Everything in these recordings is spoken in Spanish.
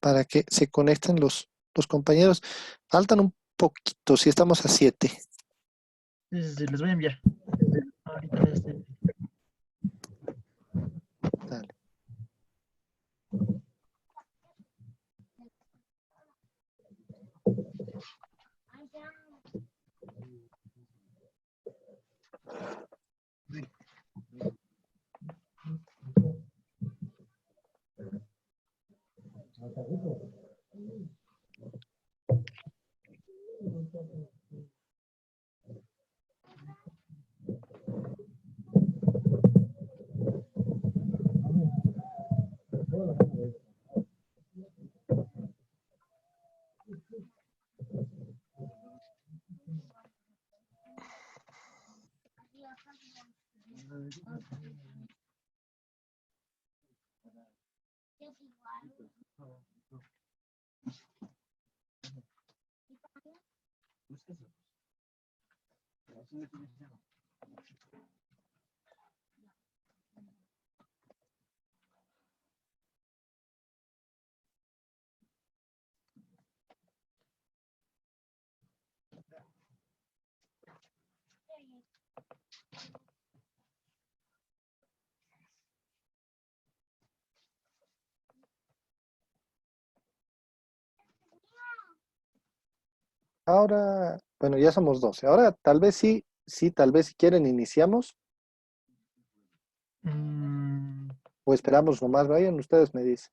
para que se conecten los compañeros. Faltan un poquito, si estamos a 7. Sí, sí, sí, les voy a enviar. Ahorita Dale. Ahora, bueno, ya somos 12. Ahora tal vez sí, tal vez si quieren iniciamos o esperamos nomás, vayan, ustedes me dicen.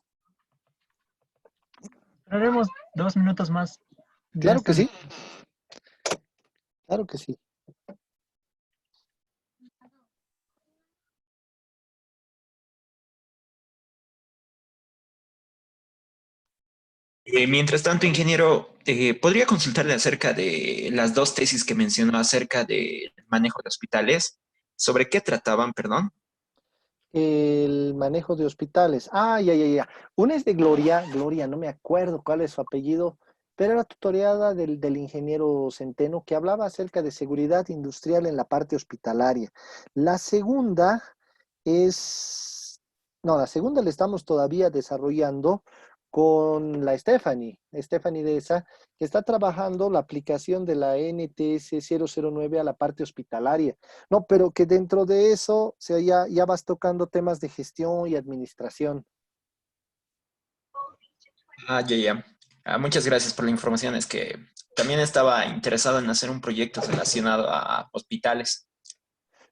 haremos 2 minutos más. Ya Claro que están. sí, claro que sí. Mientras tanto, ingeniero, ¿podría consultarle acerca de las dos tesis que mencionó acerca del manejo de hospitales? ¿Sobre qué trataban, perdón? El manejo de hospitales. Ah, ya. Una es de Gloria, no me acuerdo cuál es su apellido, pero era tutoriada del ingeniero Centeno que hablaba acerca de seguridad industrial en la parte hospitalaria. La segunda es, no, la segunda la estamos todavía desarrollando con la Stephanie de esa, que está trabajando la aplicación de la NTS 009 a la parte hospitalaria. No, pero que dentro de eso, o sea, ya vas tocando temas de gestión y administración. Ah, ya. Muchas gracias por la información. Es que también estaba interesado en hacer un proyecto relacionado a hospitales.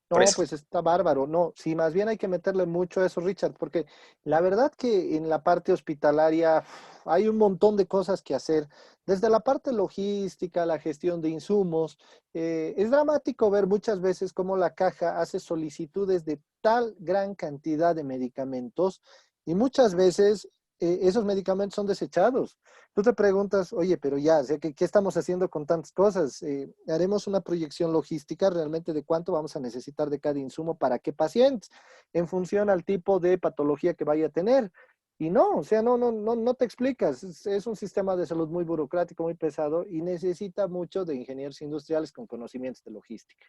Por No, eso. pues está bárbaro. No, sí, más bien hay que meterle mucho a eso, Richard, porque la verdad que en la parte hospitalaria hay un montón de cosas que hacer. Desde la parte logística, la gestión de insumos, es dramático ver muchas veces cómo la caja hace solicitudes de tal gran cantidad de medicamentos y muchas veces esos medicamentos son desechados. Tú te preguntas, oye, pero ya, o sea, ¿qué estamos haciendo con tantas cosas? Haremos una proyección logística realmente de cuánto vamos a necesitar de cada insumo para qué pacientes, en función al tipo de patología que vaya a tener. Y no, o sea, no te explicas. Es un sistema de salud muy burocrático, muy pesado y necesita mucho de ingenieros industriales con conocimientos de logística.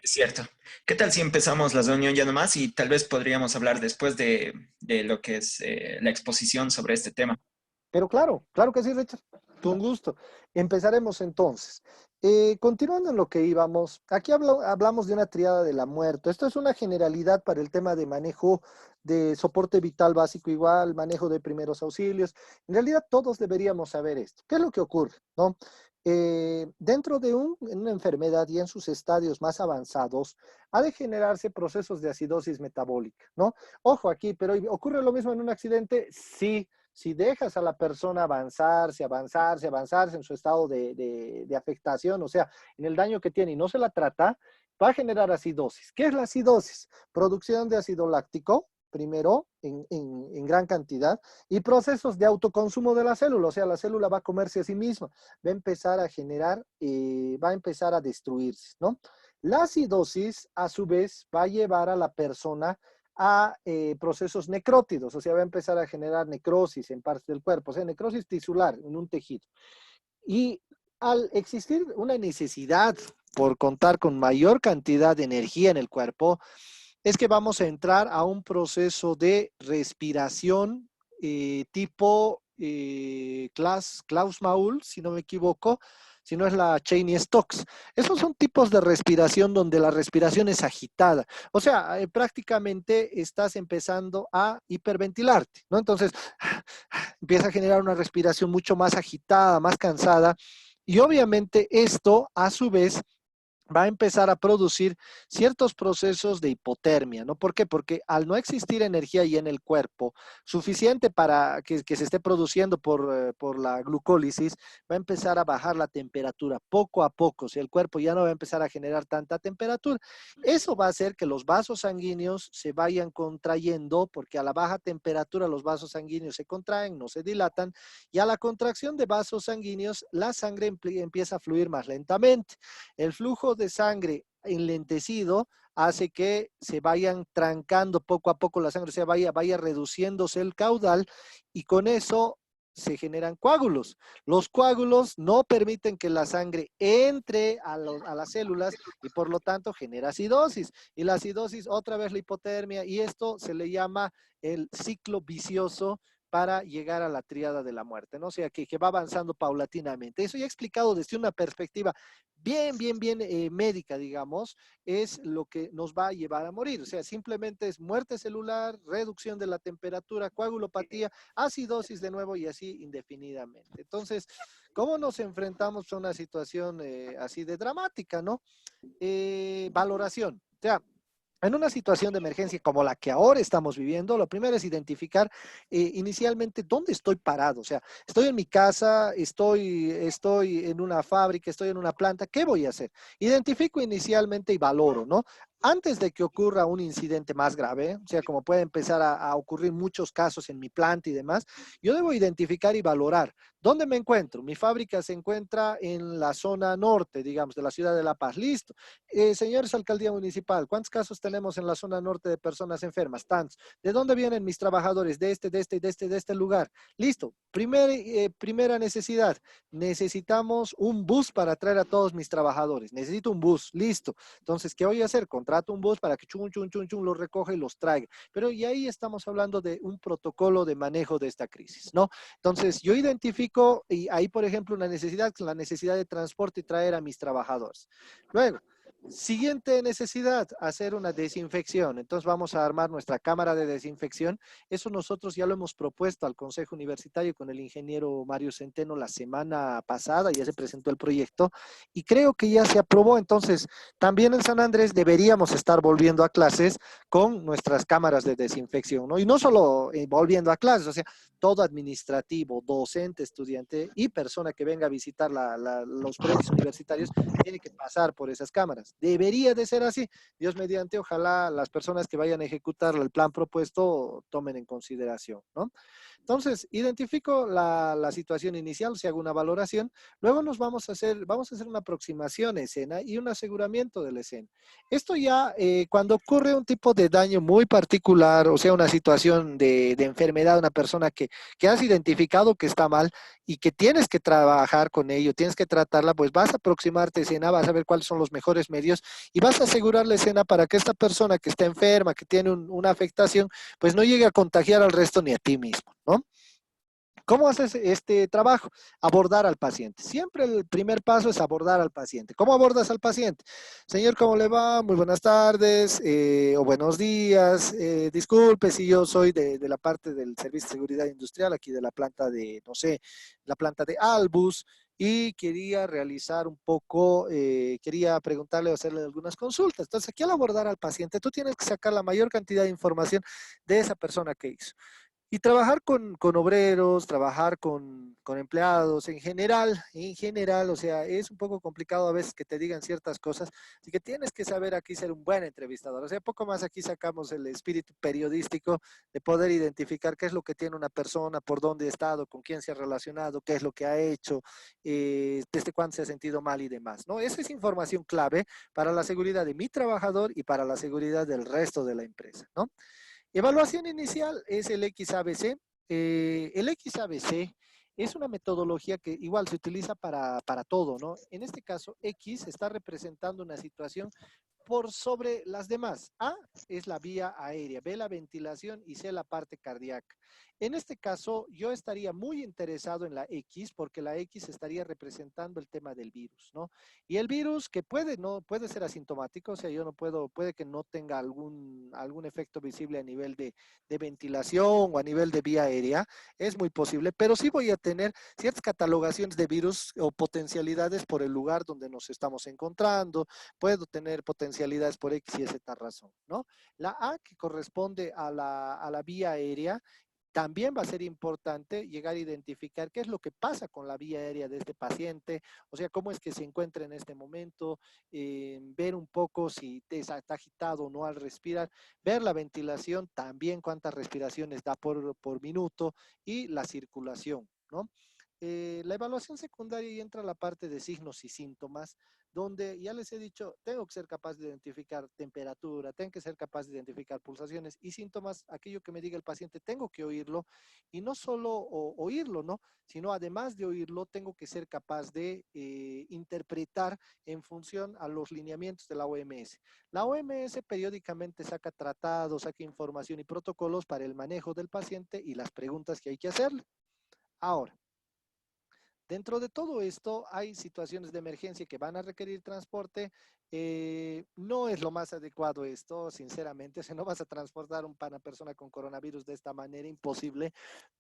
Es cierto. ¿Qué tal si empezamos la reunión ya nomás y tal vez podríamos hablar después de lo que es la exposición sobre este tema? Pero claro que sí, Richard. Con gusto. Empezaremos entonces. Continuando en lo que íbamos, aquí hablamos de una triada de la muerte. Esto es una generalidad para el tema de manejo de soporte vital básico igual, manejo de primeros auxilios. En realidad todos deberíamos saber esto. ¿Qué es lo que ocurre? ¿No? Dentro de una enfermedad y en sus estadios más avanzados, ha de generarse procesos de acidosis metabólica, ¿no? Ojo aquí, pero ¿ocurre lo mismo en un accidente? Sí. Si dejas a la persona avanzarse en su estado de afectación, o sea, en el daño que tiene y no se la trata, va a generar acidosis. ¿Qué es la acidosis? Producción de ácido láctico, primero, en gran cantidad, y procesos de autoconsumo de la célula, o sea, la célula va a comerse a sí misma, va a empezar a generar, va a empezar a destruirse, ¿no? La acidosis, a su vez, va a llevar a la persona a procesos necrótidos, o sea, va a empezar a generar necrosis en partes del cuerpo, o sea, necrosis tisular en un tejido. Y al existir una necesidad por contar con mayor cantidad de energía en el cuerpo, es que vamos a entrar a un proceso de respiración tipo Klaus Maul, si no me equivoco, si no es la Cheney Stokes. Esos son tipos de respiración donde la respiración es agitada. O sea, prácticamente estás empezando a hiperventilarte, ¿no? Entonces, empieza a generar una respiración mucho más agitada, más cansada. Y obviamente esto, a su vez, va a empezar a producir ciertos procesos de hipotermia, ¿no? ¿Por qué? Porque al no existir energía ya en el cuerpo suficiente para que se esté produciendo por la glucólisis, va a empezar a bajar la temperatura poco a poco, si el cuerpo ya no va a empezar a generar tanta temperatura. Eso va a hacer que los vasos sanguíneos se vayan contrayendo, porque a la baja temperatura los vasos sanguíneos se contraen, no se dilatan, y a la contracción de vasos sanguíneos, la sangre empieza a fluir más lentamente. El flujo de sangre enlentecido hace que se vayan trancando poco a poco la sangre, o sea, vaya reduciéndose el caudal y con eso se generan coágulos. Los coágulos no permiten que la sangre entre a las células y por lo tanto genera acidosis. Y la acidosis, otra vez la hipotermia, y esto se le llama el ciclo vicioso para llegar a la tríada de la muerte, ¿no? O sea, que va avanzando paulatinamente. Eso ya he explicado desde una perspectiva bien médica, digamos, es lo que nos va a llevar a morir. O sea, simplemente es muerte celular, reducción de la temperatura, coagulopatía, acidosis de nuevo y así indefinidamente. Entonces, ¿cómo nos enfrentamos a una situación así de dramática, no? Valoración. O sea, en una situación de emergencia como la que ahora estamos viviendo, lo primero es identificar inicialmente dónde estoy parado. O sea, estoy en mi casa, estoy en una fábrica, estoy en una planta, ¿qué voy a hacer? Identifico inicialmente y valoro, ¿no? Antes de que ocurra un incidente más grave, o sea, como puede empezar a ocurrir muchos casos en mi planta y demás, yo debo identificar y valorar dónde me encuentro. Mi fábrica se encuentra en la zona norte, digamos, de la ciudad de La Paz. Listo. Señores alcaldía municipal, ¿cuántos casos tenemos en la zona norte de personas enfermas? Tantos. ¿De dónde vienen mis trabajadores? De este lugar. Listo. Primera necesidad. Necesitamos un bus para traer a todos mis trabajadores. Necesito un bus. Listo. Entonces, ¿qué voy a hacer? Contrato un bus para que chun, los recoja y los traiga. Pero y ahí estamos hablando de un protocolo de manejo de esta crisis, ¿no? Entonces, yo identifico y ahí, por ejemplo, una necesidad, la necesidad de transporte y traer a mis trabajadores. Luego, siguiente necesidad, hacer una desinfección. Entonces vamos a armar nuestra cámara de desinfección. Eso nosotros ya lo hemos propuesto al Consejo Universitario con el ingeniero Mario Centeno la semana pasada, ya se presentó el proyecto y creo que ya se aprobó. Entonces, también en San Andrés deberíamos estar volviendo a clases con nuestras cámaras de desinfección, ¿no? Y no solo volviendo a clases, o sea, todo administrativo, docente, estudiante y persona que venga a visitar los predios universitarios tiene que pasar por esas cámaras. Debería de ser así. Dios mediante, ojalá las personas que vayan a ejecutar el plan propuesto tomen en consideración, ¿no? Entonces, identifico la situación inicial, si hago una valoración, luego vamos a hacer una aproximación a escena y un aseguramiento de la escena. Esto ya, cuando ocurre un tipo de daño muy particular, o sea, una situación de enfermedad de una persona que has identificado que está mal y que tienes que trabajar con ello, tienes que tratarla, pues vas a aproximarte a escena, vas a ver cuáles son los mejores medios y vas a asegurar la escena para que esta persona que está enferma, que tiene una afectación, pues no llegue a contagiar al resto ni a ti mismo, ¿no? ¿Cómo haces este trabajo? Abordar al paciente. Siempre el primer paso es abordar al paciente. ¿Cómo abordas al paciente? Señor, ¿cómo le va? Muy buenas tardes o buenos días. Disculpe si yo soy de la parte del Servicio de Seguridad Industrial, aquí de la planta de, no sé, la planta de Albus, y quería realizar un poco, quería preguntarle o hacerle algunas consultas. Entonces, aquí al abordar al paciente, tú tienes que sacar la mayor cantidad de información de esa persona que hizo. Y trabajar con obreros, trabajar con empleados en general, o sea, es un poco complicado a veces que te digan ciertas cosas, así que tienes que saber aquí ser un buen entrevistador. O sea, poco más aquí sacamos el espíritu periodístico de poder identificar qué es lo que tiene una persona, por dónde ha estado, con quién se ha relacionado, qué es lo que ha hecho, desde cuándo se ha sentido mal y demás, ¿no? Esa es información clave para la seguridad de mi trabajador y para la seguridad del resto de la empresa, ¿no? Evaluación inicial es el XABC. El XABC es una metodología que igual se utiliza para todo, ¿no? En este caso, X está representando una situación por sobre las demás. A es la vía aérea, B la ventilación y C la parte cardíaca. En este caso, yo estaría muy interesado en la X porque la X estaría representando el tema del virus, ¿no? Y el virus que puede, no, puede ser asintomático, o sea, yo no puedo, puede que no tenga algún efecto visible a nivel de ventilación o a nivel de vía aérea, es muy posible, pero sí voy a tener ciertas catalogaciones de virus o potencialidades por el lugar donde nos estamos encontrando, puedo tener potencialidades por X y Z razón, ¿no? La A, que corresponde a la vía aérea, también va a ser importante llegar a identificar qué es lo que pasa con la vía aérea de este paciente, o sea, cómo es que se encuentra en este momento, ver un poco si está agitado o no al respirar, ver la ventilación, también cuántas respiraciones da por minuto y la circulación, ¿no? La evaluación secundaria y entra la parte de signos y síntomas, donde ya les he dicho, tengo que ser capaz de identificar temperatura, tengo que ser capaz de identificar pulsaciones y síntomas, aquello que me diga el paciente, tengo que oírlo y no solo oírlo, ¿no? Sino además de oírlo, tengo que ser capaz de interpretar en función a los lineamientos de la OMS. La OMS periódicamente saca tratados, saca información y protocolos para el manejo del paciente y las preguntas que hay que hacerle. Ahora, dentro de todo esto, hay situaciones de emergencia que van a requerir transporte. No es lo más adecuado esto, sinceramente. Si no vas a transportar una persona con coronavirus de esta manera, imposible,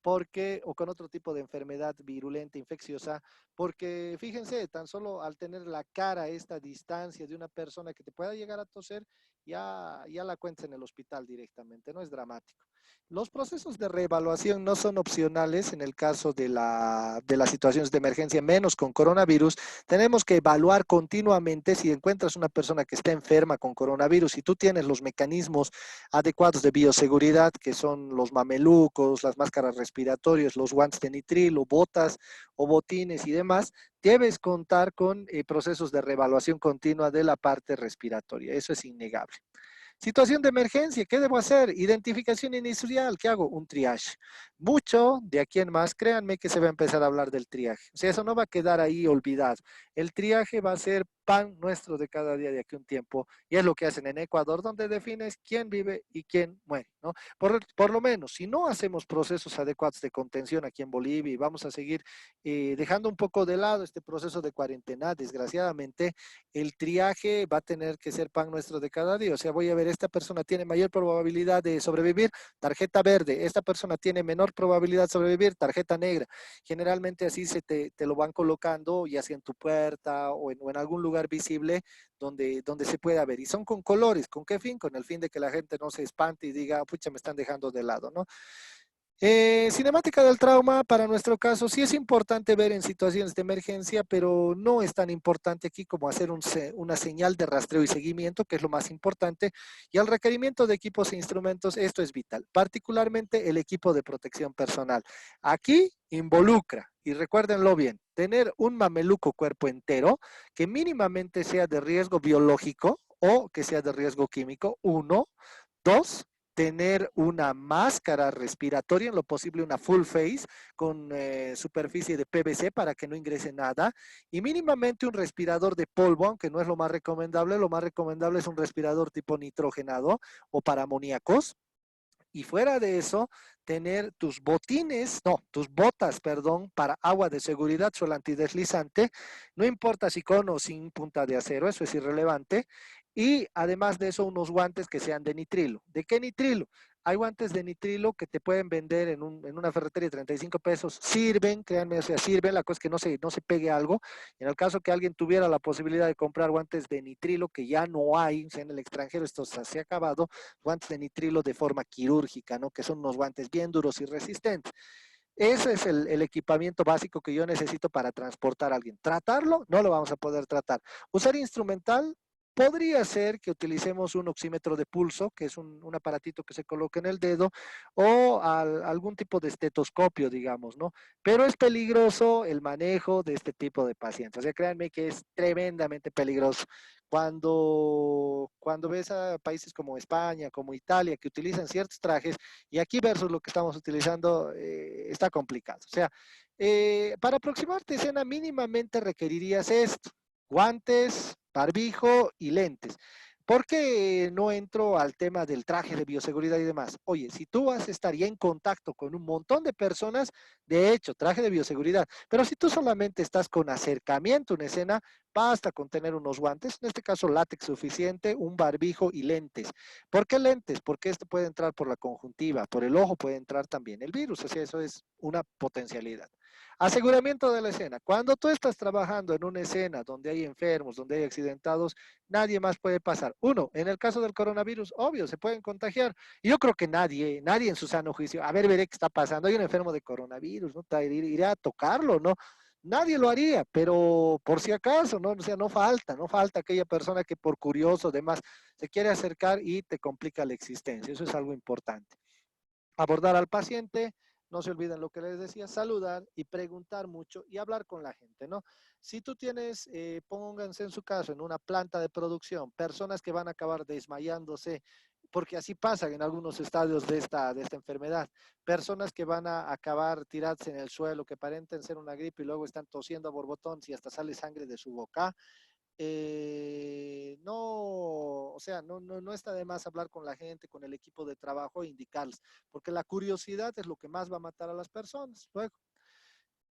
porque, o con otro tipo de enfermedad virulenta, infecciosa, porque fíjense, tan solo al tener la cara a esta distancia de una persona que te pueda llegar a toser, ya la cuentas en el hospital directamente, no es dramático. Los procesos de reevaluación no son opcionales en el caso de las situaciones de emergencia, menos con coronavirus. Tenemos que evaluar continuamente si encuentras una persona que está enferma con coronavirus y tú tienes los mecanismos adecuados de bioseguridad, que son los mamelucos, las máscaras respiratorias, los guantes de nitrilo, botas o botines y demás, debes contar con procesos de reevaluación continua de la parte respiratoria. Eso es innegable. Situación de emergencia, ¿qué debo hacer? Identificación inicial, ¿qué hago? Un triage. Mucho de aquí en más, créanme que se va a empezar a hablar del triaje. O sea, eso no va a quedar ahí olvidado. El triaje va a ser pan nuestro de cada día de aquí a un tiempo y es lo que hacen en Ecuador, donde defines quién vive y quién muere, ¿no? Por lo menos, si no hacemos procesos adecuados de contención aquí en Bolivia y vamos a seguir dejando un poco de lado este proceso de cuarentena, desgraciadamente, el triaje va a tener que ser pan nuestro de cada día. O sea, voy a ver, esta persona tiene mayor probabilidad de sobrevivir, tarjeta verde. Esta persona tiene menor probabilidad de sobrevivir, tarjeta negra. Generalmente así te lo van colocando, ya sea en tu puerta o en algún lugar visible donde se pueda ver. Y son con colores. ¿Con qué fin? Con el fin de que la gente no se espante y diga, pucha, me están dejando de lado, ¿no? Cinemática del trauma, para nuestro caso, sí es importante ver en situaciones de emergencia, pero no es tan importante aquí como hacer una señal de rastreo y seguimiento, que es lo más importante, y al requerimiento de equipos e instrumentos, esto es vital, particularmente el equipo de protección personal. Aquí involucra, y recuérdenlo bien, tener un mameluco cuerpo entero que mínimamente sea de riesgo biológico o que sea de riesgo químico, uno, dos, tener una máscara respiratoria, en lo posible una full face con superficie de PVC para que no ingrese nada y mínimamente un respirador de polvo, aunque no es lo más recomendable es un respirador tipo nitrogenado o para amoníacos. Y fuera de eso, tener tus botines, no, tus botas, perdón, para agua de seguridad, suelo antideslizante, no importa si con o sin punta de acero, eso es irrelevante. Y además de eso, unos guantes que sean de nitrilo. ¿De qué nitrilo? Hay guantes de nitrilo que te pueden vender en una ferretería de 35 pesos. Sirven, créanme, o sea, sirven. La cosa es que no se pegue algo. En el caso que alguien tuviera la posibilidad de comprar guantes de nitrilo, que ya no hay, o sea, en el extranjero esto se ha acabado, guantes de nitrilo de forma quirúrgica, ¿no? Que son unos guantes bien duros y resistentes. Ese es el equipamiento básico que yo necesito para transportar a alguien. Tratarlo, no lo vamos a poder tratar. Usar instrumental, podría ser que utilicemos un oxímetro de pulso, que es un aparatito que se coloca en el dedo, o algún tipo de estetoscopio, digamos, ¿no? Pero es peligroso el manejo de este tipo de pacientes. O sea, créanme que es tremendamente peligroso. Cuando ves a países como España, como Italia, que utilizan ciertos trajes, y aquí versus lo que estamos utilizando, está complicado. O sea, para aproximarte escena mínimamente requerirías esto, guantes, barbijo y lentes. ¿Por qué no entro al tema del traje de bioseguridad y demás? Oye, si tú vas a estar ya en contacto con un montón de personas, de hecho, traje de bioseguridad, pero si tú solamente estás con acercamiento a una escena, basta con tener unos guantes, en este caso látex suficiente, un barbijo y lentes. ¿Por qué lentes? Porque esto puede entrar por la conjuntiva, por el ojo puede entrar también el virus, o sea, eso es una potencialidad. Aseguramiento de la escena. Cuando tú estás trabajando en una escena donde hay enfermos, donde hay accidentados, nadie más puede pasar. Uno, en el caso del coronavirus, obvio, se pueden contagiar. Y yo creo que nadie en su sano juicio, a ver, veré qué está pasando. Hay un enfermo de coronavirus, ¿no? Iré a tocarlo, ¿no? Nadie lo haría, pero por si acaso, ¿no? O sea, no falta aquella persona que por curioso, demás, se quiere acercar y te complica la existencia. Eso es algo importante. Abordar al paciente, no se olviden lo que les decía, saludar y preguntar mucho y hablar con la gente, ¿no? Si tú tienes, pónganse en su caso, en una planta de producción, personas que van a acabar desmayándose, porque así pasa en algunos estadios de esta enfermedad, personas que van a acabar tiradas en el suelo, que aparenten ser una gripe y luego están tosiendo a borbotones y hasta sale sangre de su boca, no, o sea, no está de más hablar con la gente, con el equipo de trabajo e indicarles, porque la curiosidad es lo que más va a matar a las personas. Luego,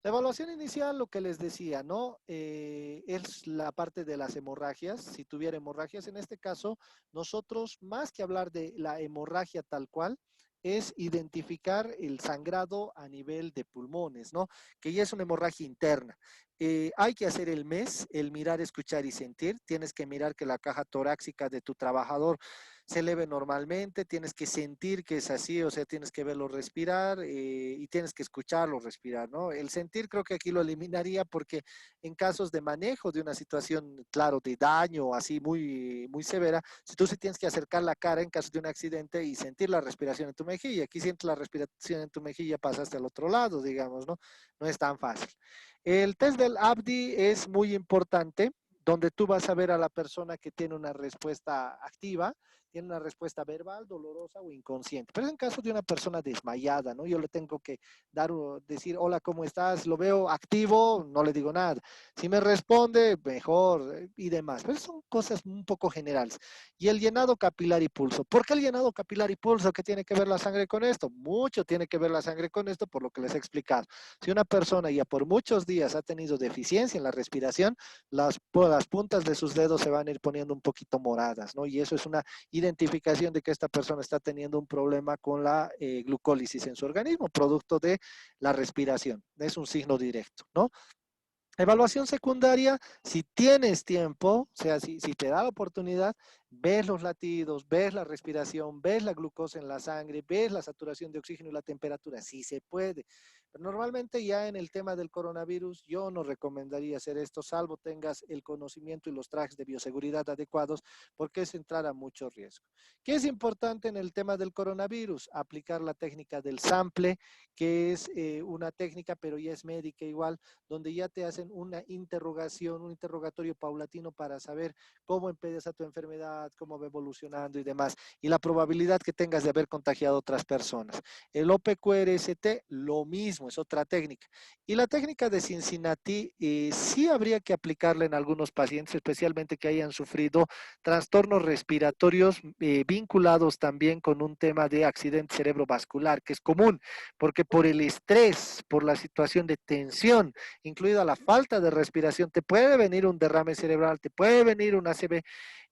la evaluación inicial, lo que les decía, ¿no? Es la parte de las hemorragias. Si tuviera hemorragias, en este caso, nosotros, más que hablar de la hemorragia tal cual, es identificar el sangrado a nivel de pulmones, ¿no? Que ya es una hemorragia interna. Hay que hacer el MES, el mirar, escuchar y sentir. Tienes que mirar que la caja torácica de tu trabajador se eleve normalmente, tienes que sentir que es así, o sea, tienes que verlo respirar y tienes que escucharlo respirar, ¿no? El sentir creo que aquí lo eliminaría porque en casos de manejo de una situación, claro, de daño así muy severa, si tú sí tienes que acercar la cara en caso de un accidente y sentir la respiración en tu mejilla, aquí sientes la respiración en tu mejilla, pasaste al otro lado, digamos, ¿no? No es tan fácil. El test del ABDI es muy importante, donde tú vas a ver a la persona que tiene una respuesta activa, tiene una respuesta verbal, dolorosa o inconsciente. Pero en caso de una persona desmayada, ¿no? Yo le tengo que decir, hola, ¿cómo estás? Lo veo activo, no le digo nada. Si me responde, mejor y demás. Pero son cosas un poco generales. Y el llenado capilar y pulso. ¿Por qué el llenado capilar y pulso? ¿Qué tiene que ver la sangre con esto? Mucho tiene que ver la sangre con esto por lo que les he explicado. Si una persona ya por muchos días ha tenido deficiencia en la respiración, las puntas de sus dedos se van a ir poniendo un poquito moradas, ¿no? Y eso es una identificación de que esta persona está teniendo un problema con la glucólisis en su organismo, producto de la respiración. Es un signo directo, ¿no? Evaluación secundaria, si tienes tiempo, o sea, si te da la oportunidad, ves los latidos, ves la respiración, ves la glucosa en la sangre, ves la saturación de oxígeno y la temperatura, sí se puede. Pero normalmente ya en el tema del coronavirus, yo no recomendaría hacer esto, salvo tengas el conocimiento y los trajes de bioseguridad adecuados, porque es entrar a mucho riesgo. ¿Qué es importante en el tema del coronavirus? Aplicar la técnica del sample, que es una técnica, pero ya es médica igual, donde ya te hacen una interrogación, un interrogatorio paulatino para saber cómo empieza tu enfermedad, cómo va evolucionando y demás, y la probabilidad que tengas de haber contagiado a otras personas. El OPQRST, lo mismo, es otra técnica. Y la técnica de Cincinnati, sí habría que aplicarla en algunos pacientes, especialmente que hayan sufrido trastornos respiratorios vinculados también con un tema de accidente cerebrovascular, que es común, porque por el estrés, por la situación de tensión, incluida la falta de respiración, te puede venir un derrame cerebral, te puede venir un ACV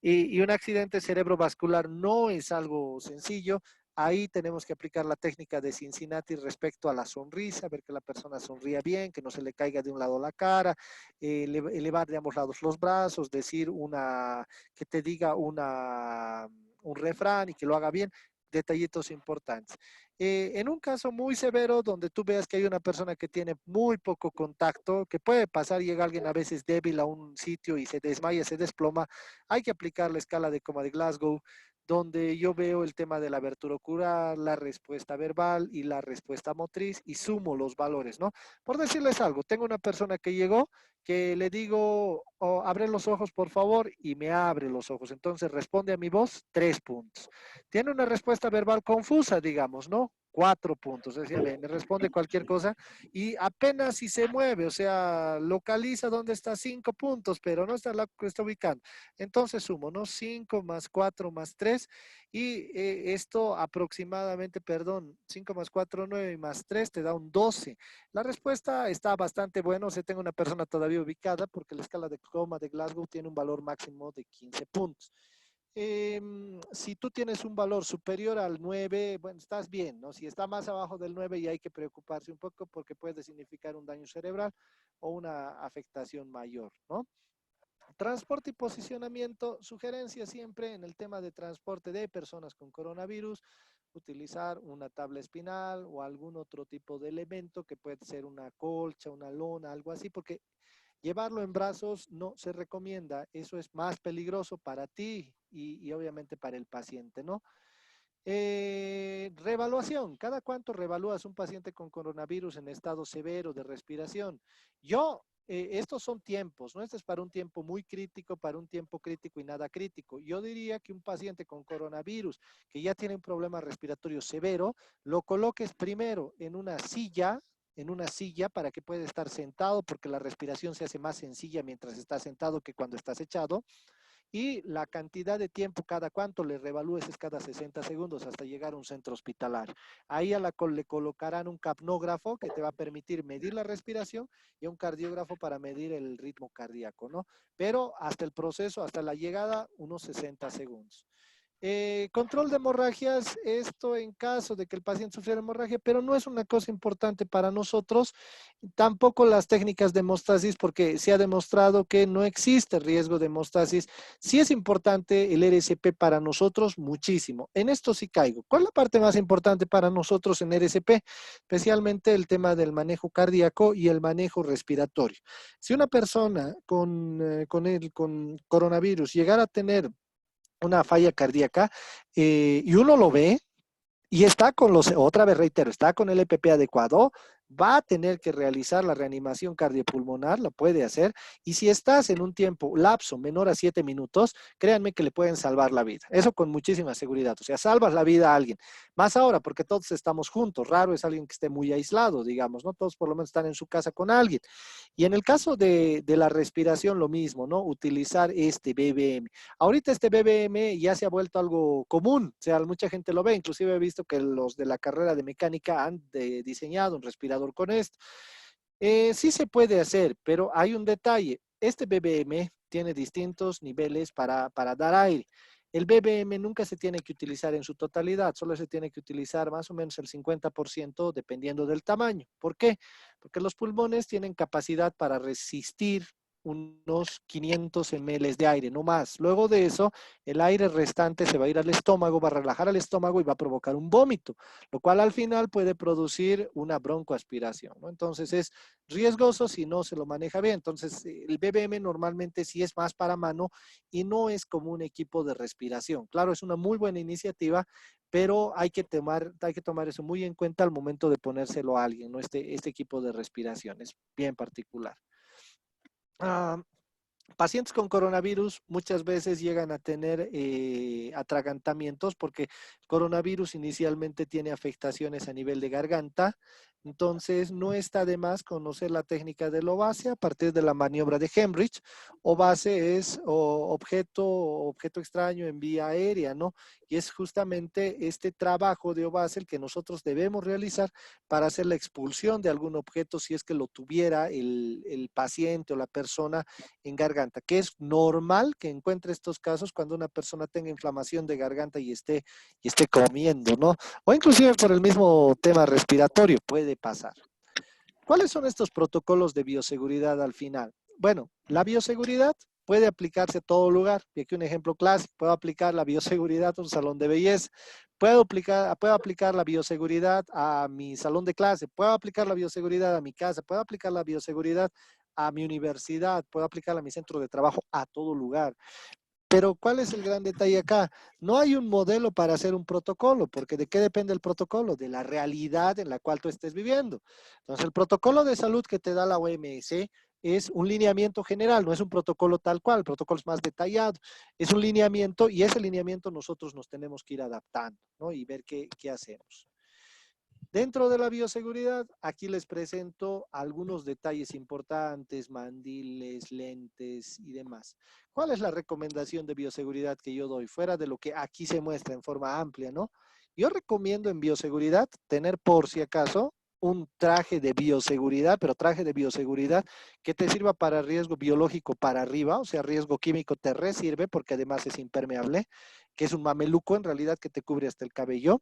y un accidente cerebrovascular no es algo sencillo. Ahí tenemos que aplicar la técnica de Cincinnati respecto a la sonrisa, ver que la persona sonría bien, que no se le caiga de un lado la cara, elevar de ambos lados los brazos, decir que te diga un refrán y que lo haga bien, detallitos importantes. En un caso muy severo donde tú veas que hay una persona que tiene muy poco contacto, que puede pasar, llega alguien a veces débil a un sitio y se desmaya, se desploma, hay que aplicar la escala de coma de Glasgow, donde yo veo el tema de la abertura ocular, la respuesta verbal y la respuesta motriz y sumo los valores, ¿no? Por decirles algo, tengo una persona que llegó que le digo, oh, abre los ojos por favor y me abre los ojos, entonces responde a mi voz 3 puntos. Tiene una respuesta verbal confusa, digamos, ¿no? 4 puntos. Es decir, me responde cualquier cosa y apenas si se mueve, o sea, localiza dónde está 5 puntos, pero no está, está ubicando. Entonces sumo, ¿no? 5 más 4 más 3 y esto aproximadamente, perdón, 5 más 4, 9 y más 3 te da un 12. La respuesta está bastante buena, o sea, tengo una persona todavía ubicada porque la escala de coma de Glasgow tiene un valor máximo de 15 puntos. Si tú tienes un valor superior al 9, bueno, estás bien, ¿no? Si está más abajo del 9 ya hay que preocuparse un poco porque puede significar un daño cerebral o una afectación mayor, ¿no? Transporte y posicionamiento, sugerencia siempre en el tema de transporte de personas con coronavirus, utilizar una tabla espinal o algún otro tipo de elemento que puede ser una colcha, una lona, algo así, porque llevarlo en brazos no se recomienda, eso es más peligroso para ti y obviamente para el paciente, ¿no? Reevaluación, ¿cada cuánto reevalúas un paciente con coronavirus en estado severo de respiración? Estos son tiempos, ¿no? Este es para un tiempo muy crítico, para un tiempo crítico y nada crítico. Yo diría que un paciente con coronavirus que ya tiene un problema respiratorio severo, lo coloques primero en una silla para que pueda estar sentado, porque la respiración se hace más sencilla mientras está sentado que cuando estás echado. Y la cantidad de tiempo cada cuánto le revalúes es cada 60 segundos hasta llegar a un centro hospitalario. Ahí le colocarán un capnógrafo que te va a permitir medir la respiración y un cardiógrafo para medir el ritmo cardíaco, ¿no? Pero hasta el proceso, hasta la llegada, unos 60 segundos. Control de hemorragias, esto en caso de que el paciente sufriera hemorragia, pero no es una cosa importante para nosotros, tampoco las técnicas de hemostasis, porque se ha demostrado que no existe riesgo de hemostasis. Sí es importante el RSP para nosotros muchísimo. En esto sí caigo. ¿Cuál es la parte más importante para nosotros en RSP? Especialmente el tema del manejo cardíaco y el manejo respiratorio. Si una persona con coronavirus llegara a tener una falla cardíaca y uno lo ve y está con otra vez reitero, está con el EPP adecuado, va a tener que realizar la reanimación cardiopulmonar, lo puede hacer, y si estás en un tiempo lapso menor a 7 minutos, créanme que le pueden salvar la vida. Eso con muchísima seguridad, o sea, salvas la vida a alguien. Más ahora, porque todos estamos juntos, raro es alguien que esté muy aislado, digamos, ¿no? Todos por lo menos están en su casa con alguien. Y en el caso de la respiración, lo mismo, ¿no? Utilizar este BBM. Ahorita este BBM ya se ha vuelto algo común, o sea, mucha gente lo ve, inclusive he visto que los de la carrera de mecánica han diseñado un respirador con esto. Sí se puede hacer, pero hay un detalle. Este BBM tiene distintos niveles para dar aire. El BBM nunca se tiene que utilizar en su totalidad, solo se tiene que utilizar más o menos el 50% dependiendo del tamaño. ¿Por qué? Porque los pulmones tienen capacidad para resistir unos 500 ml de aire, no más. Luego de eso, el aire restante se va a ir al estómago, va a relajar al estómago y va a provocar un vómito, lo cual al final puede producir una broncoaspiración, ¿no? Entonces es riesgoso si no se lo maneja bien. Entonces el BBM normalmente sí es más para mano y no es como un equipo de respiración. Claro, es una muy buena iniciativa, pero hay que tomar eso muy en cuenta al momento de ponérselo a alguien, ¿no? Este equipo de respiración es bien particular. Pacientes con coronavirus muchas veces llegan a tener atragantamientos porque el coronavirus inicialmente tiene afectaciones a nivel de garganta, entonces no está de más conocer la técnica del OVASE a partir de la maniobra de Hemrich. OVASE es objeto extraño en vía aérea, ¿no? Y es justamente este trabajo de OVASE el que nosotros debemos realizar para hacer la expulsión de algún objeto si es que lo tuviera el paciente o la persona en garganta, que es normal que encuentre estos casos cuando una persona tenga inflamación de garganta y esté comiendo, ¿no? O inclusive por el mismo tema respiratorio, puede pasar. ¿Cuáles son estos protocolos de bioseguridad al final? Bueno, la bioseguridad puede aplicarse a todo lugar. Y aquí un ejemplo clásico, puedo aplicar la bioseguridad a un salón de belleza, puedo aplicar la bioseguridad a mi salón de clase, puedo aplicar la bioseguridad a mi casa, puedo aplicar la bioseguridad a mi universidad, puedo aplicarla a mi centro de trabajo, a todo lugar. Pero ¿cuál es el gran detalle acá? No hay un modelo para hacer un protocolo, porque ¿de qué depende el protocolo? De la realidad en la cual tú estés viviendo. Entonces, el protocolo de salud que te da la OMS es un lineamiento general, no es un protocolo tal cual, el protocolo es más detallado, es un lineamiento y ese lineamiento nosotros nos tenemos que ir adaptando, ¿no? Y ver qué hacemos. Dentro de la bioseguridad, aquí les presento algunos detalles importantes, mandiles, lentes y demás. ¿Cuál es la recomendación de bioseguridad que yo doy? Fuera de lo que aquí se muestra en forma amplia, ¿no? Yo recomiendo en bioseguridad tener por si acaso un traje de bioseguridad, pero traje de bioseguridad que te sirva para riesgo biológico para arriba, o sea, riesgo químico te resirve porque además es impermeable, que es un mameluco en realidad que te cubre hasta el cabello.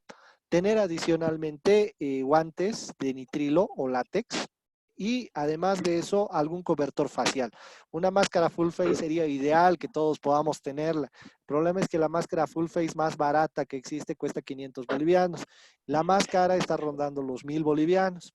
Tener adicionalmente guantes de nitrilo o látex y además de eso algún cobertor facial. Una máscara full face sería ideal que todos podamos tenerla. El problema es que la máscara full face más barata que existe cuesta 500 bolivianos. La más cara está rondando los 1000 bolivianos.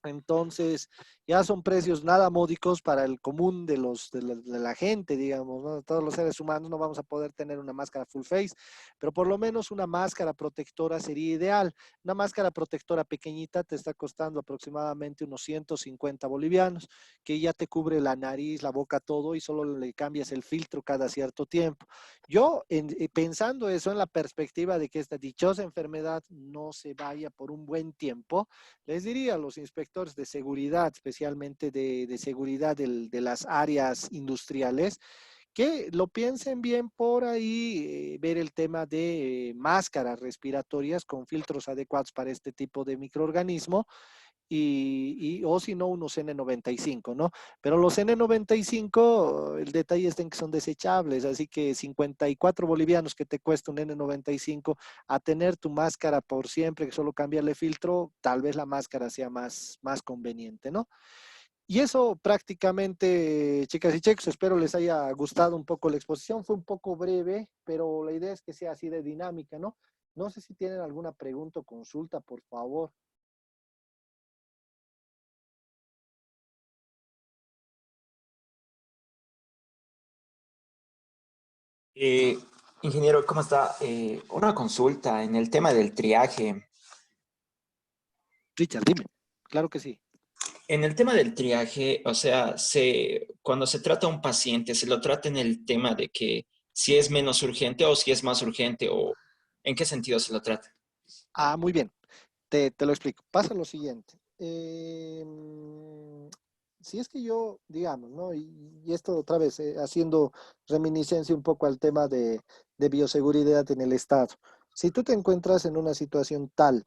Entonces, ya son precios nada módicos para el común de la gente, digamos, ¿no? Todos los seres humanos no vamos a poder tener una máscara full face, pero por lo menos una máscara protectora sería ideal. Una máscara protectora pequeñita te está costando aproximadamente unos 150 bolivianos, que ya te cubre la nariz, la boca, todo, y solo le cambias el filtro cada cierto tiempo. Yo, pensando eso en la perspectiva de que esta dichosa enfermedad no se vaya por un buen tiempo, les diría a los inspectores de seguridad, especialmente de seguridad de las áreas industriales, que lo piensen bien por ahí, ver el tema de máscaras respiratorias con filtros adecuados para este tipo de microorganismo o si no, unos N95, ¿no? Pero los N95, el detalle está en que son desechables, así que 54 bolivianos que te cuesta un N95 a tener tu máscara por siempre, que solo cambiarle filtro, tal vez la máscara sea más conveniente, ¿no? Y eso prácticamente, chicas y chicos, espero les haya gustado un poco la exposición. Fue un poco breve, pero la idea es que sea así de dinámica, ¿no? No sé si tienen alguna pregunta o consulta, por favor. Eh, Ingeniero, ¿cómo está? Una consulta en el tema del triaje. Richard, dime. Claro que sí. En el tema del triaje, o sea, cuando se trata a un paciente, se lo trata en el tema de que si es menos urgente o si es más urgente o en qué sentido se lo trata. Ah, muy bien. Te lo explico. Pasa lo siguiente. Si es que yo, digamos, ¿no? Y esto otra vez, haciendo reminiscencia un poco al tema de bioseguridad en el Estado. Si tú te encuentras en una situación tal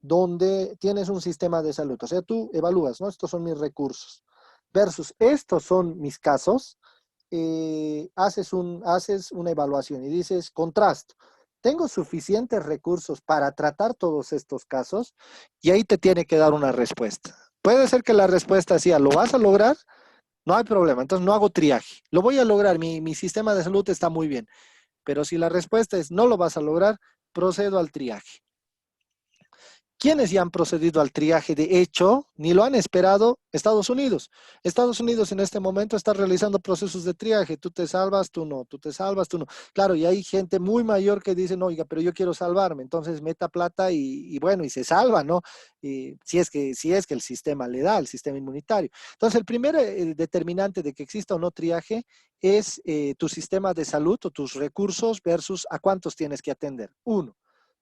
donde tienes un sistema de salud, o sea, tú evalúas, ¿no? Estos son mis recursos versus estos son mis casos, haces una evaluación y dices, contrasto, ¿tengo suficientes recursos para tratar todos estos casos? Y ahí te tiene que dar una respuesta. Puede ser que la respuesta sea, ¿lo vas a lograr? No hay problema, entonces no hago triaje. Lo voy a lograr, mi sistema de salud está muy bien. Pero si la respuesta es, no lo vas a lograr, procedo al triaje. ¿Quiénes ya han procedido al triaje? De hecho, ni lo han esperado Estados Unidos. Estados Unidos en este momento está realizando procesos de triaje. Tú te salvas, tú no, tú te salvas, tú no. Claro, y hay gente muy mayor que dice, no, oiga, pero yo quiero salvarme. Entonces meta plata y bueno, y se salva, ¿no? Y si es que el sistema le da, el sistema inmunitario. Entonces, el primer determinante de que exista o no triaje es tu sistema de salud o tus recursos versus a cuántos tienes que atender. Uno.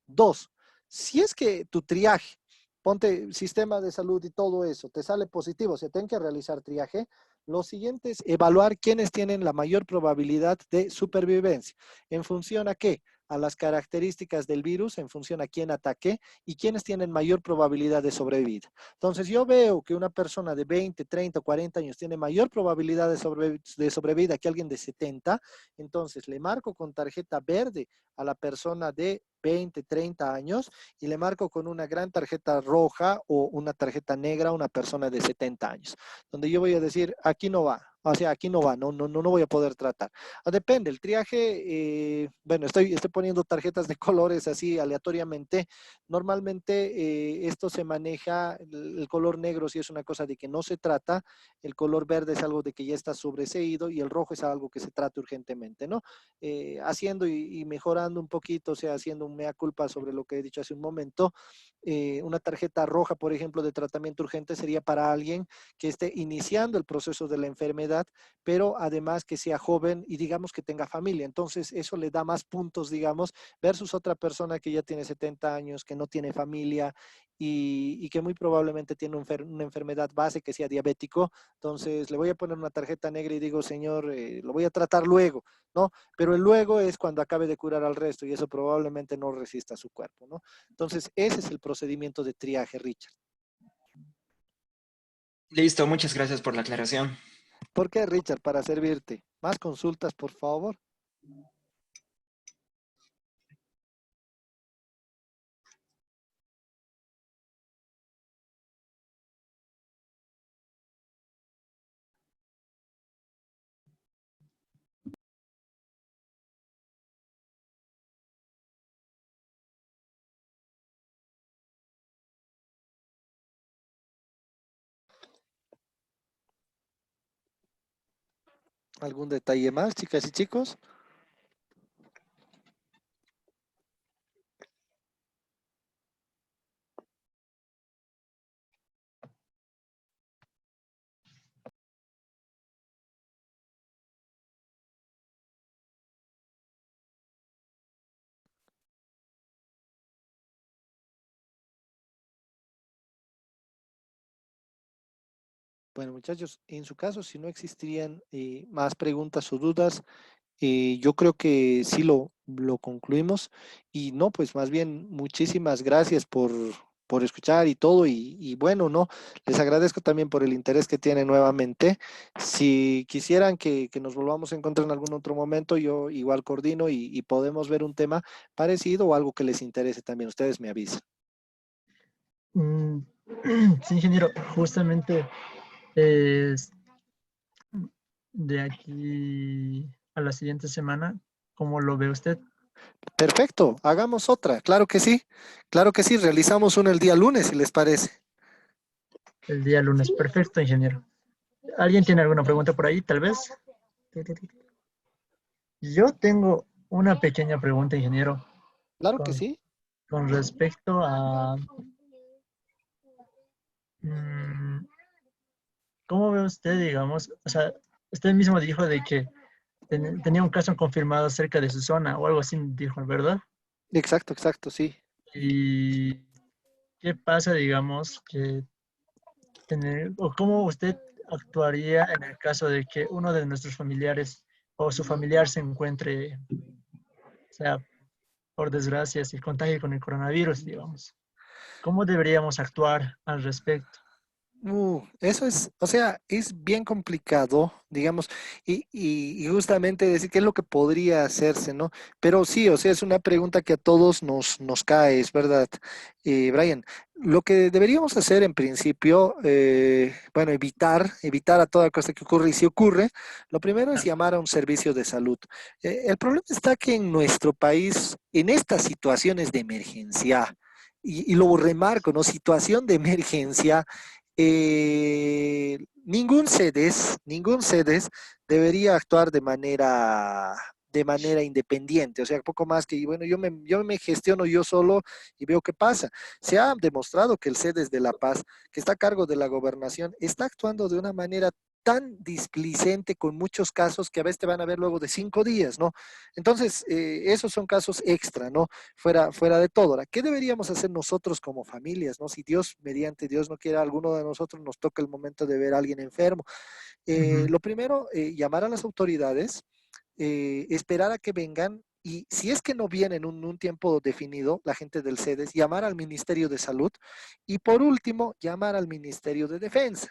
Dos, si es que tu triaje, ponte sistema de salud y todo eso, te sale positivo, se tiene que realizar triaje, lo siguiente es evaluar quiénes tienen la mayor probabilidad de supervivencia. ¿En función a qué? A las características del virus, en función a quién ataque y quiénes tienen mayor probabilidad de sobrevivir. Entonces yo veo que una persona de 20, 30, 40 años tiene mayor probabilidad de sobrevivir que alguien de 70, entonces le marco con tarjeta verde a la persona de 20, 30 años y le marco con una gran tarjeta roja o una tarjeta negra a una persona de 70 años, donde yo voy a decir, aquí no va, o sea, aquí no va, no voy a poder tratar. Depende, el triaje, bueno, estoy poniendo tarjetas de colores así aleatoriamente. Normalmente esto se maneja, el color negro si es una cosa de que no se trata, el color verde es algo de que ya está sobreseído y el rojo es algo que se trata urgentemente, ¿no? Haciendo y mejorando un poquito, o sea, haciendo un mea culpa sobre lo que he dicho hace un momento. Una tarjeta roja, por ejemplo, de tratamiento urgente sería para alguien que esté iniciando el proceso de la enfermedad enfermedad, pero además que sea joven y digamos que tenga familia. Entonces eso le da más puntos, digamos, versus otra persona que ya tiene 70 años, que no tiene familia y que muy probablemente tiene una enfermedad base que sea diabético. Entonces le voy a poner una tarjeta negra y digo, señor, lo voy a tratar luego, ¿no? Pero el luego es cuando acabe de curar al resto y eso probablemente no resista a su cuerpo, ¿no? Entonces ese es el procedimiento de triaje, Richard. Listo, muchas gracias por la aclaración. ¿Por qué, Richard? Para servirte. Más consultas, por favor. ¿Algún detalle más, chicas y chicos? Bueno, muchachos, en su caso, si no existirían más preguntas o dudas, yo creo que sí lo concluimos. Y no, pues más bien, muchísimas gracias por escuchar y todo. Y bueno, no, les agradezco también por el interés que tienen nuevamente. Si quisieran que nos volvamos a encontrar en algún otro momento, yo igual coordino y podemos ver un tema parecido o algo que les interese también. Ustedes me avisan. Mm, sí, ingeniero, justamente es de aquí a la siguiente semana, ¿cómo lo ve usted? Perfecto, hagamos otra. Claro que sí, realizamos una el día lunes, si les parece. El día lunes. Perfecto, ingeniero. ¿Alguien tiene alguna pregunta por ahí, tal vez? Yo tengo una pequeña pregunta, ingeniero, Claro que con, sí. con respecto a mm, cómo ve usted, digamos, o sea, usted mismo dijo de que tenía un caso confirmado cerca de su zona o algo así, dijo, ¿verdad? Exacto, exacto, sí. ¿Y qué pasa, digamos, que o cómo usted actuaría en el caso de que uno de nuestros familiares o su familiar se encuentre, o sea, por desgracia, se contagie con el coronavirus, digamos? ¿Cómo deberíamos actuar al respecto? Eso es, o sea, es bien complicado, digamos, y justamente decir qué es lo que podría hacerse, ¿no? Pero sí, o sea, es una pregunta que a todos nos cae, es verdad. Brian, lo que deberíamos hacer en principio, bueno, evitar a toda cosa que ocurre, y si ocurre, lo primero es Claro. llamar a un servicio de salud. El problema está que en nuestro país, en estas situaciones de emergencia, y lo remarco, ¿no? Situación de emergencia ningún CEDES debería actuar de manera independiente, o sea, poco más que, bueno, yo me gestiono yo solo y veo qué pasa. Se ha demostrado que el CEDES de La Paz, que está a cargo de la gobernación, está actuando de una manera tan displicente con muchos casos que a veces te van a ver luego de 5 días, ¿no? Entonces, esos son casos extra, ¿no? Fuera de todo. Ahora, ¿qué deberíamos hacer nosotros como familias, ¿no? Si Dios, mediante Dios no quiera, alguno de nosotros nos toca el momento de ver a alguien enfermo. Ujú. Lo primero, llamar a las autoridades, esperar a que vengan y si es que no vienen en un tiempo definido, la gente del CEDES, llamar al Ministerio de Salud y por último, llamar al Ministerio de Defensa.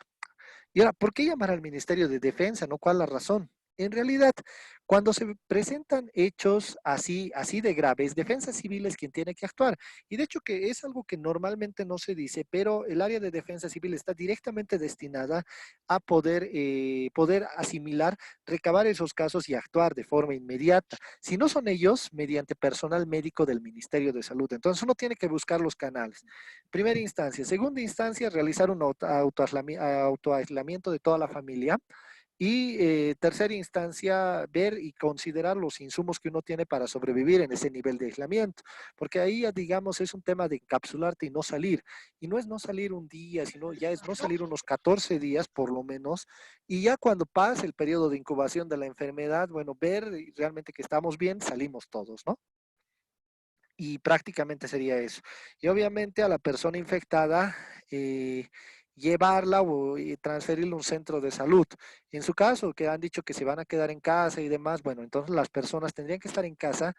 Y ahora, ¿por qué llamar al Ministerio de Defensa? ¿No? ¿Cuál es la razón? En realidad, cuando se presentan hechos así de graves, Defensa Civil es quien tiene que actuar. Y de hecho que es algo que normalmente no se dice, pero el área de Defensa Civil está directamente destinada a poder asimilar, recabar esos casos y actuar de forma inmediata. Si no son ellos, mediante personal médico del Ministerio de Salud. Entonces uno tiene que buscar los canales. Primera instancia. Segunda instancia, realizar un autoaislamiento de toda la familia Y tercera instancia, ver y considerar los insumos que uno tiene para sobrevivir en ese nivel de aislamiento, porque ahí ya digamos es un tema de encapsularte y no salir. Y no es no salir un día, sino ya es no salir unos 14 días por lo menos. Y ya cuando pase el periodo de incubación de la enfermedad, bueno, ver realmente que estamos bien, salimos todos, ¿no? Y prácticamente sería eso. Y obviamente a la persona infectada, llevarla o transferirla a un centro de salud. En su caso, que han dicho que se van a quedar en casa y demás, bueno, entonces las personas tendrían que estar en casa,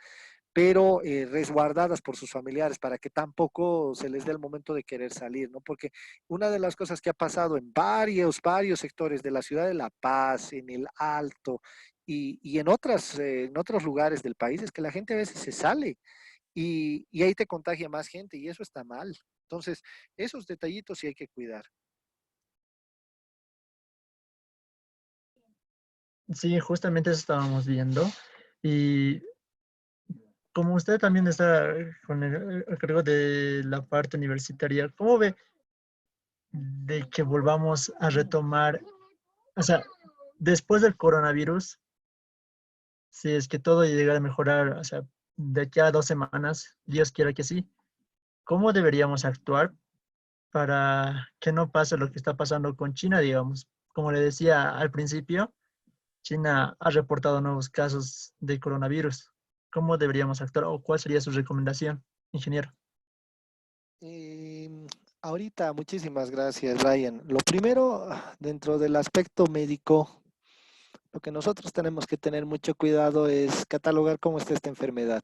pero resguardadas por sus familiares para que tampoco se les dé el momento de querer salir, ¿no? Porque una de las cosas que ha pasado en varios sectores de la ciudad de La Paz, en el Alto y en otros lugares del país es que la gente a veces se sale y ahí te contagia más gente y eso está mal. Entonces, esos detallitos sí hay que cuidar. Sí, justamente eso estábamos viendo. Y como usted también está con el cargo de la parte universitaria, ¿cómo ve de que volvamos a retomar, o sea, después del coronavirus, si es que todo llegara a mejorar, o sea, de aquí a 2 semanas, Dios quiera que sí, ¿cómo deberíamos actuar para que no pase lo que está pasando con China, digamos? Como le decía al principio, China ha reportado nuevos casos de coronavirus. ¿Cómo deberíamos actuar o cuál sería su recomendación, ingeniero? Eh, Ahorita, muchísimas gracias, Ryan. Lo primero, dentro del aspecto médico, lo que nosotros tenemos que tener mucho cuidado es catalogar cómo está esta enfermedad.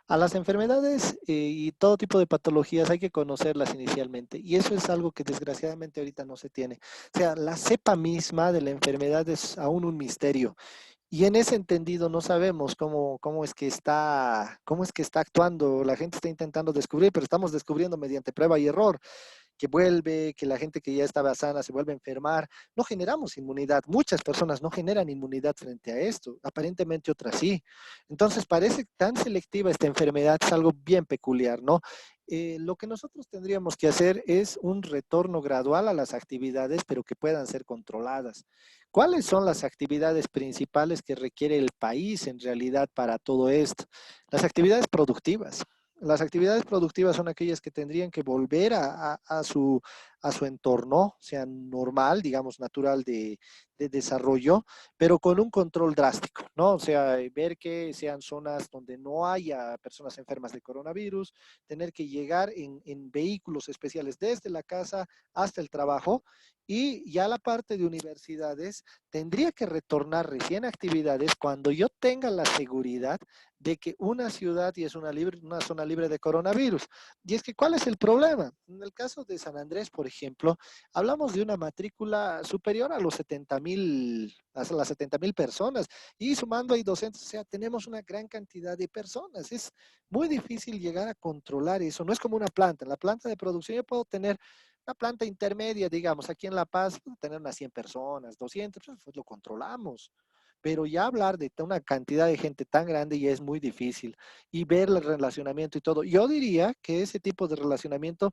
A las enfermedades y todo tipo de patologías hay que conocerlas inicialmente y eso es algo que desgraciadamente ahorita no se tiene. O sea, la cepa misma de la enfermedad es aún un misterio. Y en ese entendido no sabemos cómo es que está actuando. La gente está intentando descubrir, pero estamos descubriendo mediante prueba y error que vuelve, que la gente que ya estaba sana se vuelve a enfermar. No generamos inmunidad. Muchas personas no generan inmunidad frente a esto. Aparentemente otras sí. Entonces parece tan selectiva esta enfermedad, es algo bien peculiar, ¿no? Lo que nosotros tendríamos que hacer es un retorno gradual a las actividades, pero que puedan ser controladas. ¿Cuáles son las actividades principales que requiere el país en realidad para todo esto? Las actividades productivas. Las actividades productivas son aquellas que tendrían que volver a su entorno, sea normal, digamos, natural de desarrollo, pero con un control drástico, ¿no? O sea, ver que sean zonas donde no haya personas enfermas de coronavirus, tener que llegar en vehículos especiales desde la casa hasta el trabajo y ya la parte de universidades tendría que retornar recién a actividades cuando yo tenga la seguridad de que una ciudad y es una zona libre de coronavirus. Y es que, ¿cuál es el problema? En el caso de San Andrés, por ejemplo, hablamos de una matrícula superior a los 70,000, a las 70,000 personas y sumando ahí docentes, o sea, tenemos una gran cantidad de personas. Es muy difícil llegar a controlar eso. No es como una planta. En la planta de producción yo puedo tener una planta intermedia, digamos, aquí en La Paz, puedo tener unas 100 personas, 200, pues lo controlamos. Pero ya hablar de una cantidad de gente tan grande ya es muy difícil y ver el relacionamiento y todo. Yo diría que ese tipo de relacionamiento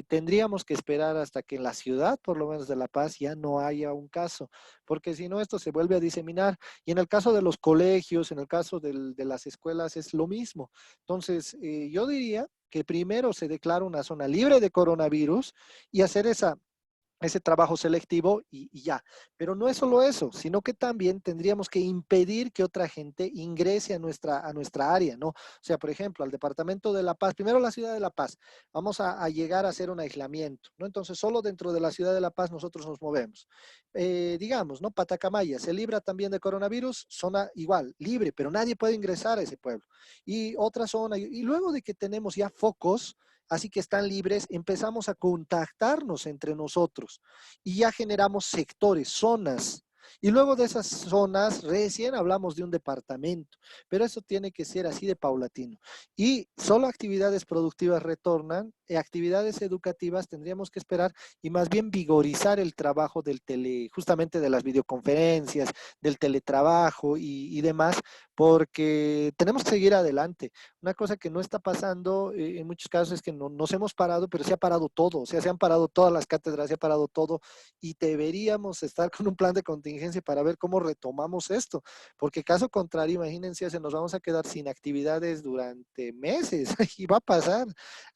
tendríamos que esperar hasta que en la ciudad, por lo menos de La Paz, ya no haya un caso, porque si no esto se vuelve a diseminar. Y en el caso de los colegios, en el caso de las escuelas es lo mismo. Entonces, yo diría que primero se declara una zona libre de coronavirus y hacer ese trabajo selectivo y ya. Pero no es solo eso, sino que también tendríamos que impedir que otra gente ingrese a nuestra área, ¿no? O sea, por ejemplo, al departamento de La Paz, primero la ciudad de La Paz, vamos a llegar a hacer un aislamiento, ¿no? Entonces, solo dentro de la ciudad de La Paz nosotros nos movemos. Digamos, ¿no? Patacamaya se libra también de coronavirus, zona igual, libre, pero nadie puede ingresar a ese pueblo. Y otra zona, y luego de que tenemos ya focos, así que están libres, empezamos a contactarnos entre nosotros y ya generamos sectores, zonas. Y luego de esas zonas, recién hablamos de un departamento, pero eso tiene que ser así de paulatino. Y solo actividades productivas retornan actividades educativas tendríamos que esperar y más bien vigorizar el trabajo justamente de las videoconferencias, del teletrabajo y demás, porque tenemos que seguir adelante. Una cosa que no está pasando en muchos casos es que no, nos hemos parado, pero se ha parado todo, o sea, se han parado todas las cátedras, se ha parado todo y deberíamos estar con un plan de contingencia para ver cómo retomamos esto, porque caso contrario, imagínense, se nos vamos a quedar sin actividades durante meses y va a pasar.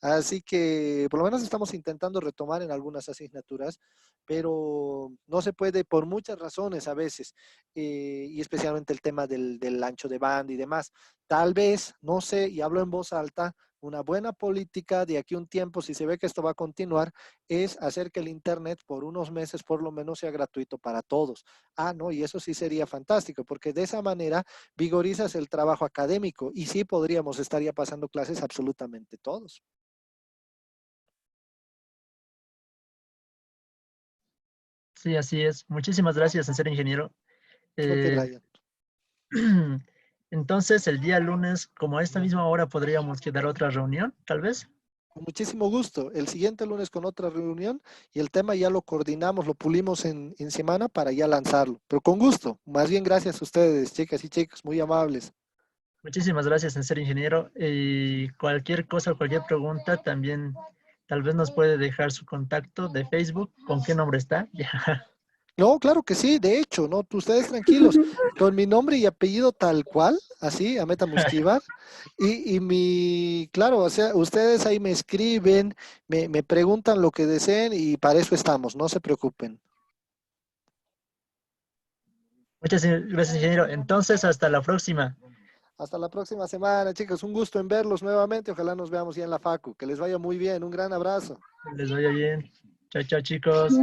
Así que por lo menos estamos intentando retomar en algunas asignaturas, pero no se puede por muchas razones a veces, y especialmente el tema del ancho de banda y demás. Tal vez, no sé, y hablo en voz alta, una buena política de aquí a un tiempo, si se ve que esto va a continuar, es hacer que el Internet por unos meses por lo menos sea gratuito para todos. Ah, no, y eso sí sería fantástico, porque de esa manera vigorizas el trabajo académico y sí podríamos estar ya pasando clases absolutamente todos. Sí, así es. Muchísimas gracias, en serio, ingeniero. Ok, Eh, Brian. entonces, el día lunes, como a esta misma hora, podríamos quedar otra reunión, tal vez. Con muchísimo gusto. El siguiente lunes con otra reunión y el tema ya lo coordinamos, lo pulimos en semana para ya lanzarlo. Pero con gusto. Más bien gracias a ustedes, chicas y chicos, muy amables. Muchísimas gracias, en serio, ingeniero. Y cualquier cosa, cualquier pregunta, también tal vez nos puede dejar su contacto de Facebook. ¿Con qué nombre está? Ya. No, claro que sí, de hecho, no, ustedes tranquilos, con mi nombre y apellido tal cual, así, Ameta Musquivar, claro, o sea, ustedes ahí me escriben, me preguntan lo que deseen y para eso estamos, no se preocupen. Muchas gracias, ingeniero. Entonces, hasta la próxima. Hasta la próxima semana, chicos, un gusto en verlos nuevamente, ojalá nos veamos ya en la Facu, que les vaya muy bien, un gran abrazo. Les vaya bien. Chao, chao, chicos.